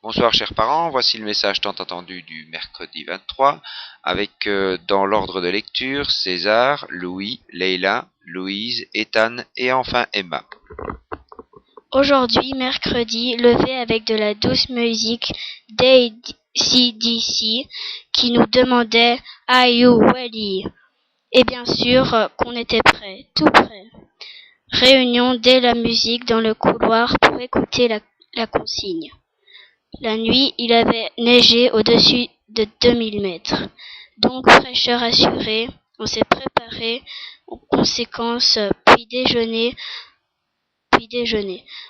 Bonsoir chers parents, voici le message tant attendu du mercredi 23 avec dans l'ordre de lecture César, Louis, Leila, Louise, Ethan et enfin Emma. Aujourd'hui, mercredi, levé avec de la douce musique d'ACDC qui nous demandait Are you ready? Et bien sûr qu'on était prêt, tout prêt. Réunion dès la musique dans le couloir pour écouter la consigne. La nuit, il avait neigé au-dessus de 2000 mètres. Donc, fraîcheur assurée, on s'est préparé en conséquence, puis déjeuner.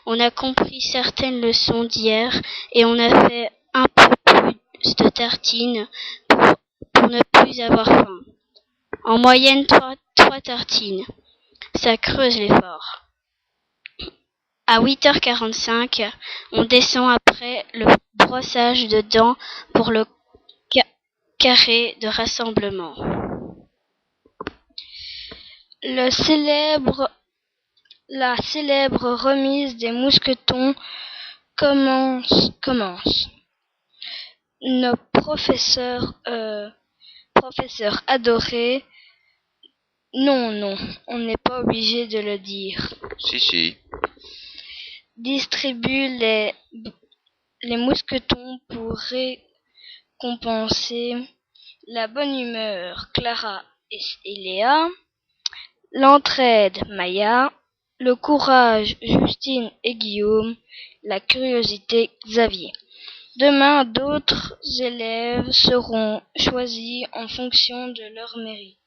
On a compris certaines leçons d'hier et on a fait un peu plus de tartines pour ne plus avoir faim. En moyenne, trois tartines. Ça creuse l'effort. À 8h45, on descend après le brossage de dents pour le carré de rassemblement. La célèbre remise des mousquetons commence. Nos professeurs adorés, non, on n'est pas obligé de le dire. Si. Distribue les mousquetons pour récompenser la bonne humeur Clara et Léa, l'entraide Maya, le courage Justine et Guillaume, la curiosité Xavier. Demain, d'autres élèves seront choisis en fonction de leur mérite.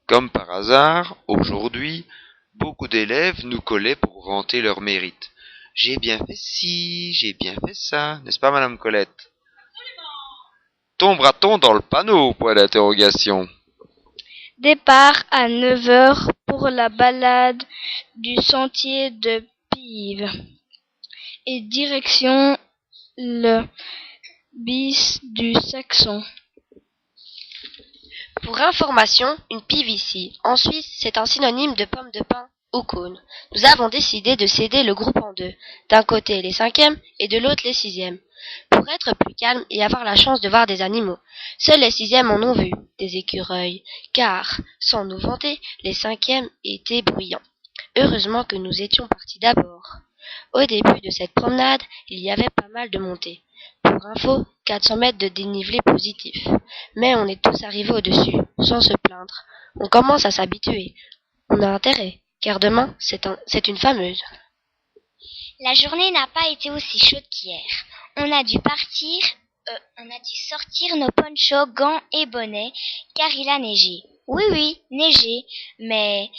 Comme par hasard, aujourd'hui, beaucoup d'élèves nous collaient pour vanter leur mérite. J'ai bien fait ci, j'ai bien fait ça, n'est-ce pas Madame Colette? Tombera-t-on dans le panneau? Point d'interrogation. Départ à 9h pour la balade du sentier de Pives. Et direction le bis du Saxon. Pour information, une pive ici, en Suisse, c'est un synonyme de pomme de pin ou cône. Nous avons décidé de scinder le groupe en deux, d'un côté les 5e et de l'autre les 6e, pour être plus calme et avoir la chance de voir des animaux. Seuls les 6e en ont vu, des écureuils, car, sans nous vanter, les 5e étaient bruyants. Heureusement que nous étions partis d'abord. Au début de cette promenade, il y avait pas mal de montées. Pour info, 400 mètres de dénivelé positif. Mais on est tous arrivés au-dessus, sans se plaindre. On commence à s'habituer. On a intérêt, car demain, c'est une fameuse. La journée n'a pas été aussi chaude qu'hier. On a dû sortir nos ponchos, gants et bonnets, car il a neigé. Oui, neigé, mais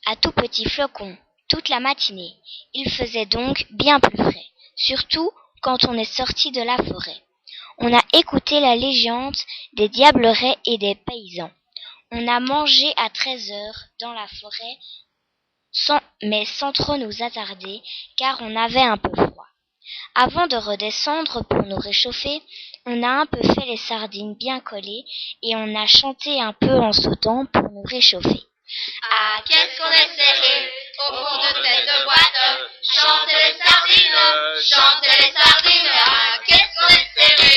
à tout petits flocons, toute la matinée. Il faisait donc bien plus frais, surtout quand on est sorti de la forêt. On a écouté la légende des diablerets et des paysans. On a mangé à 13h dans la forêt, mais sans trop nous attarder, car on avait un peu froid. Avant de redescendre pour nous réchauffer, on a un peu fait les sardines bien collées et on a chanté un peu en sautant pour nous réchauffer. Ah, qu'est-ce qu'on est serré au fond de cette boîte. Chantez les sardines. Ah, qu'est-ce qu'on est serré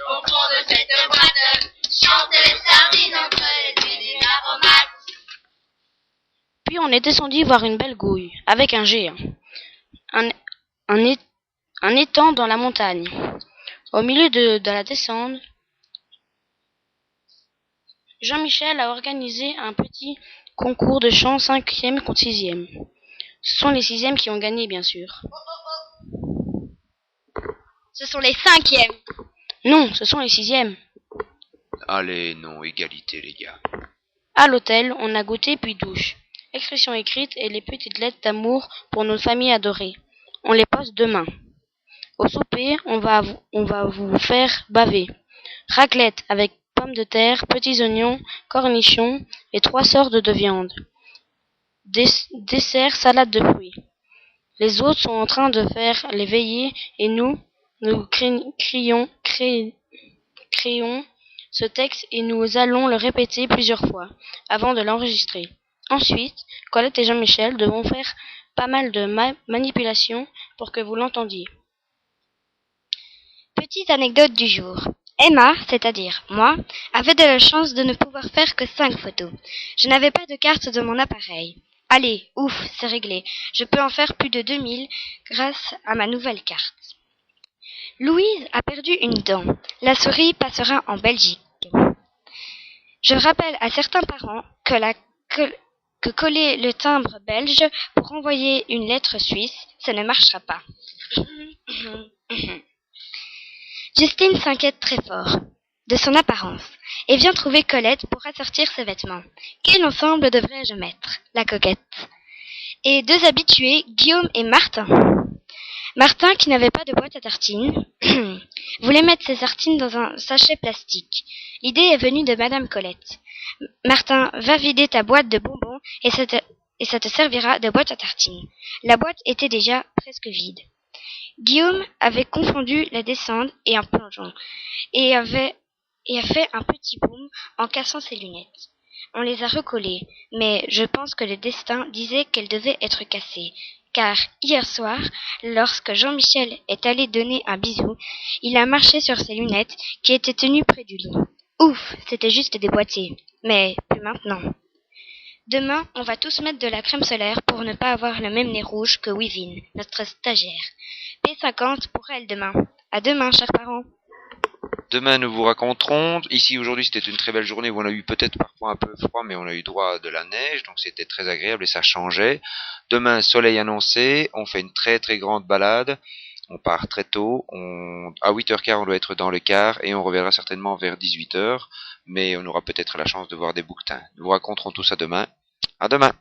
au fond de cette boîte. Chantez les sardines entre les huiles et l'aromates. Puis on est descendu voir une belle gouille, avec un géant. Un étang dans la montagne. Au milieu de la descente, Jean-Michel a organisé un petit concours de chant 5e contre 6e. Ce sont les 6e qui ont gagné, bien sûr. Ce sont les 5e. Non, ce sont les 6e. Allez, non, égalité les gars. À l'hôtel, on a goûté puis douche. Expression écrite et les petites lettres d'amour pour nos familles adorées. On les poste demain. Au souper, on va vous faire baver. Raclette avec pommes de terre, petits oignons, cornichons et 3 sortes de viande. Dessert, salade de fruits. Les autres sont en train de faire les veillées et nous créons ce texte et nous allons le répéter plusieurs fois avant de l'enregistrer. Ensuite, Colette et Jean-Michel devront faire pas mal de manipulations pour que vous l'entendiez. Petite anecdote du jour. Emma, c'est-à-dire moi, avait de la chance de ne pouvoir faire que 5 photos. Je n'avais pas de carte de mon appareil. Allez, ouf, c'est réglé. Je peux en faire plus de 2000 grâce à ma nouvelle carte. Louise a perdu une dent. La souris passera en Belgique. Je rappelle à certains parents que coller le timbre belge pour envoyer une lettre suisse, ça ne marchera pas. Justine s'inquiète très fort de son apparence et vient trouver Colette pour assortir ses vêtements. Quel ensemble devrais-je mettre? La coquette. Et 2 habitués, Guillaume et Martin. Martin, qui n'avait pas de boîte à tartines, voulait mettre ses tartines dans un sachet plastique. L'idée est venue de Madame Colette. Martin, va vider ta boîte de bonbons et ça te servira de boîte à tartines. La boîte était déjà presque vide. Guillaume avait confondu la descente et un plongeon et a fait un petit boom en cassant ses lunettes. On les a recollées, mais je pense que le destin disait qu'elles devaient être cassées, car hier soir, lorsque Jean-Michel est allé donner un bisou, il a marché sur ses lunettes qui étaient tenues près du lit. Ouf, c'était juste des boîtiers, mais plus maintenant. Demain, on va tous mettre de la crème solaire pour ne pas avoir le même nez rouge que Wivine, notre stagiaire. P50 pour elle demain. À demain, chers parents. Demain, nous vous raconterons. Ici, aujourd'hui, c'était une très belle journée où on a eu peut-être parfois un peu froid, mais on a eu droit à de la neige, donc c'était très agréable et ça changeait. Demain, soleil annoncé. On fait une très très grande balade. On part très tôt. À 8h15, on doit être dans le car et on reviendra certainement vers 18h. Mais on aura peut-être la chance de voir des bouquetins. Nous vous raconterons tout ça demain. À demain!